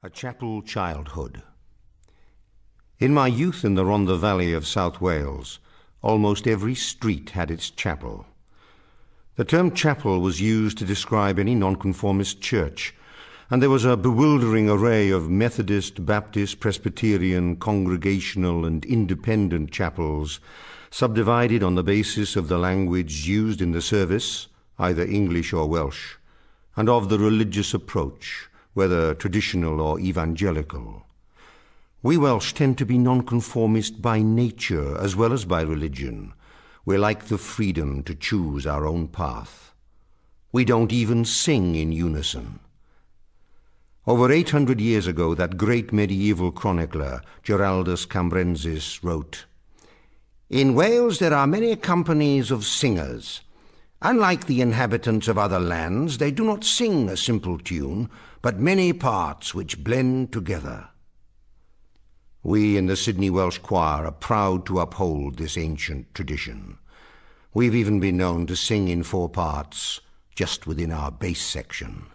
A Chapel Childhood. In my youth in the Rhondda Valley of South Wales, almost every street had its chapel. The term chapel was used to describe any nonconformist church, and there was a bewildering array of Methodist, Baptist, Presbyterian, Congregational, and Independent chapels, subdivided on the basis of the language used in the service, either English or Welsh, and of the religious approach, whether traditional or evangelical. We Welsh tend to be nonconformist by nature as well as by religion. We like the freedom to choose our own path. We don't even sing in unison. Over 800 years ago, that great medieval chronicler, Giraldus Cambrensis, wrote, "In Wales there are many companies of singers. Unlike the inhabitants of other lands, they do not sing a simple tune, but many parts which blend together." We in the Sydney Welsh Choir are proud to uphold this ancient tradition. We've even been known to sing in 4 parts, just within our bass section.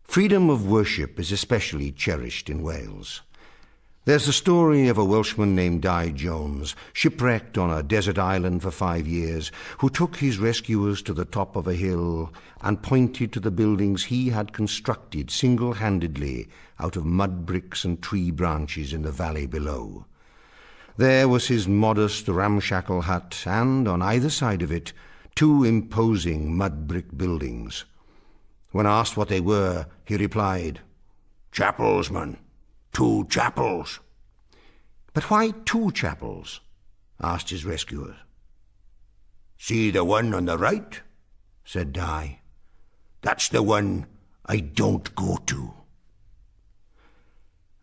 Freedom of worship is especially cherished in Wales. There's the story of a Welshman named Di Jones, shipwrecked on a desert island for 5 years, who took his rescuers to the top of a hill and pointed to the buildings he had constructed single-handedly out of mud bricks and tree branches in the valley below. There was his modest ramshackle hut, and on either side of it, 2 imposing mud brick buildings. When asked what they were, he replied, "Chapels, man. 2 chapels." "But why 2 chapels?" asked his rescuer. "See the one on the right?" said Di. "That's the one I don't go to."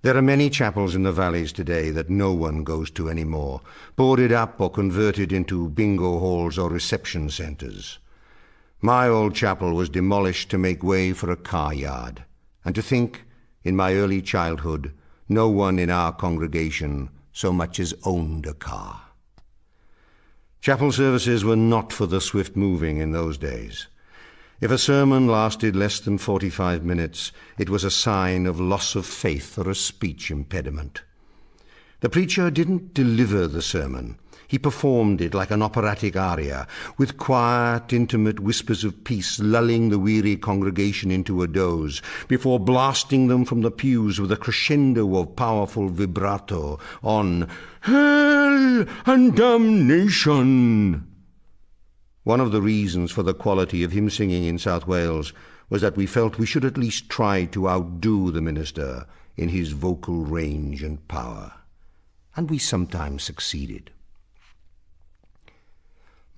There are many chapels in the valleys today that no one goes to anymore, boarded up or converted into bingo halls or reception centres. My old chapel was demolished to make way for a car yard, and to think, in my early childhood, no one in our congregation so much as owned a car. Chapel services were not for the swift-moving in those days. If a sermon lasted less than 45 minutes, it was a sign of loss of faith or a speech impediment. The preacher didn't deliver the sermon. He performed it like an operatic aria, with quiet, intimate whispers of peace lulling the weary congregation into a doze, before blasting them from the pews with a crescendo of powerful vibrato on "Hell and Damnation." One of the reasons for the quality of hymn singing in South Wales was that we felt we should at least try to outdo the minister in his vocal range and power. And we sometimes succeeded.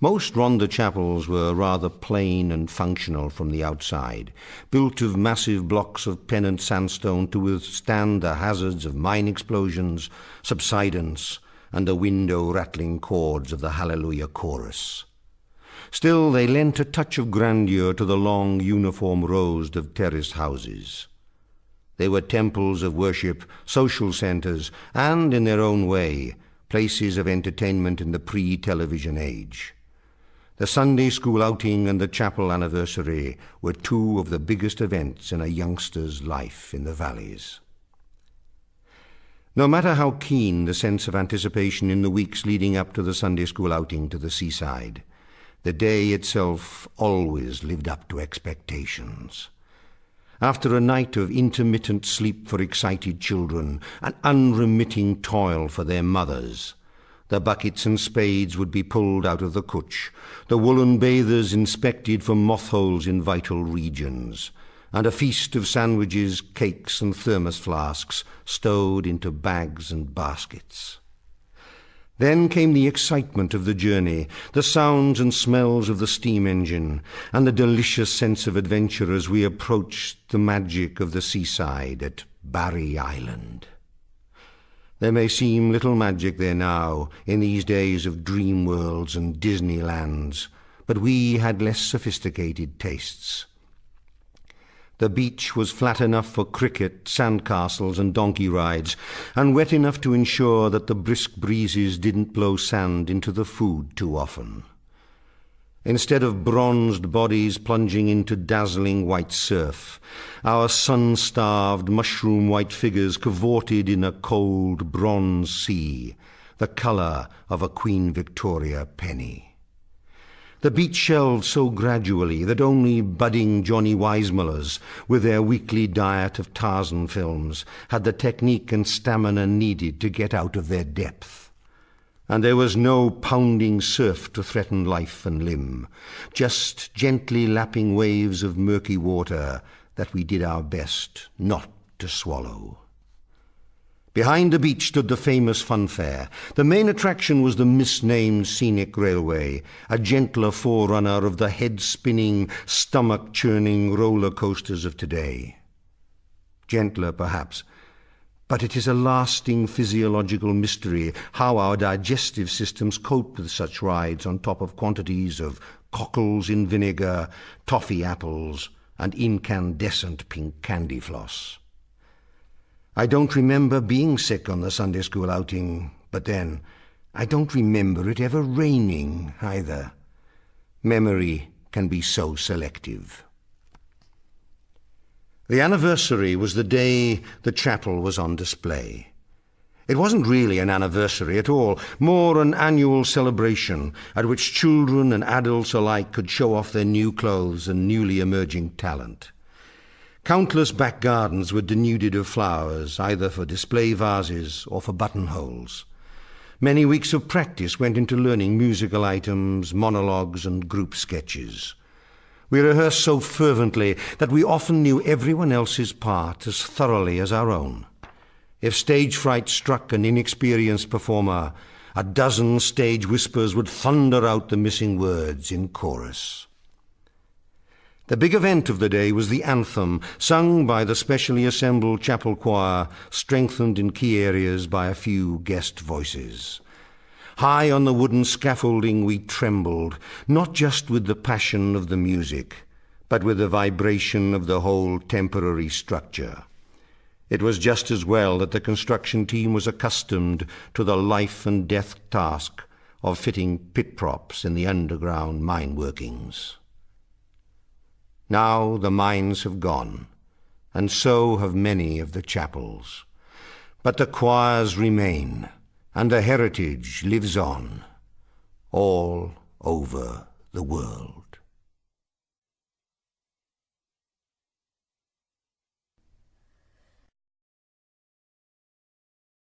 Most Rhondda chapels were rather plain and functional from the outside, built of massive blocks of pennant sandstone to withstand the hazards of mine explosions, subsidence, and the window-rattling chords of the Hallelujah chorus. Still, they lent a touch of grandeur to the long, uniform rows of terraced houses. They were temples of worship, social centres, and, in their own way, places of entertainment in the pre-television age. The Sunday school outing and the chapel anniversary were 2 of the biggest events in a youngster's life in the valleys. No matter how keen the sense of anticipation in the weeks leading up to the Sunday school outing to the seaside, the day itself always lived up to expectations. After a night of intermittent sleep for excited children and unremitting toil for their mothers, the buckets and spades would be pulled out of the cwtch, the woolen bathers inspected for moth holes in vital regions, and a feast of sandwiches, cakes, and thermos flasks stowed into bags and baskets. Then came the excitement of the journey, the sounds and smells of the steam engine, and the delicious sense of adventure as we approached the magic of the seaside at Barry Island. There may seem little magic there now, in these days of dream worlds and Disneylands, but we had less sophisticated tastes. The beach was flat enough for cricket, sandcastles, and donkey rides, and wet enough to ensure that the brisk breezes didn't blow sand into the food too often. Instead of bronzed bodies plunging into dazzling white surf, our sun-starved, mushroom-white figures cavorted in a cold bronze sea, the colour of a Queen Victoria penny. The beach shelved so gradually that only budding Johnny Weissmullers, with their weekly diet of Tarzan films, had the technique and stamina needed to get out of their depth. And there was no pounding surf to threaten life and limb, just gently lapping waves of murky water that we did our best not to swallow. Behind the beach stood the famous funfair. The main attraction was the misnamed scenic railway, a gentler forerunner of the head-spinning, stomach-churning roller coasters of today. Gentler, perhaps, but it is a lasting physiological mystery how our digestive systems cope with such rides on top of quantities of cockles in vinegar, toffee apples, and incandescent pink candy floss. I don't remember being sick on the Sunday school outing, but then I don't remember it ever raining either. Memory can be so selective. The anniversary was the day the chapel was on display. It wasn't really an anniversary at all, more an annual celebration at which children and adults alike could show off their new clothes and newly emerging talent. Countless back gardens were denuded of flowers, either for display vases or for buttonholes. Many weeks of practice went into learning musical items, monologues, and group sketches. We rehearsed so fervently that we often knew everyone else's part as thoroughly as our own. If stage fright struck an inexperienced performer, a dozen stage whispers would thunder out the missing words in chorus. The big event of the day was the anthem, sung by the specially assembled chapel choir, strengthened in key areas by a few guest voices. High on the wooden scaffolding we trembled, not just with the passion of the music, but with the vibration of the whole temporary structure. It was just as well that the construction team was accustomed to the life and death task of fitting pit props in the underground mine workings. Now the mines have gone, and so have many of the chapels. But the choirs remain, and the heritage lives on, all over the world.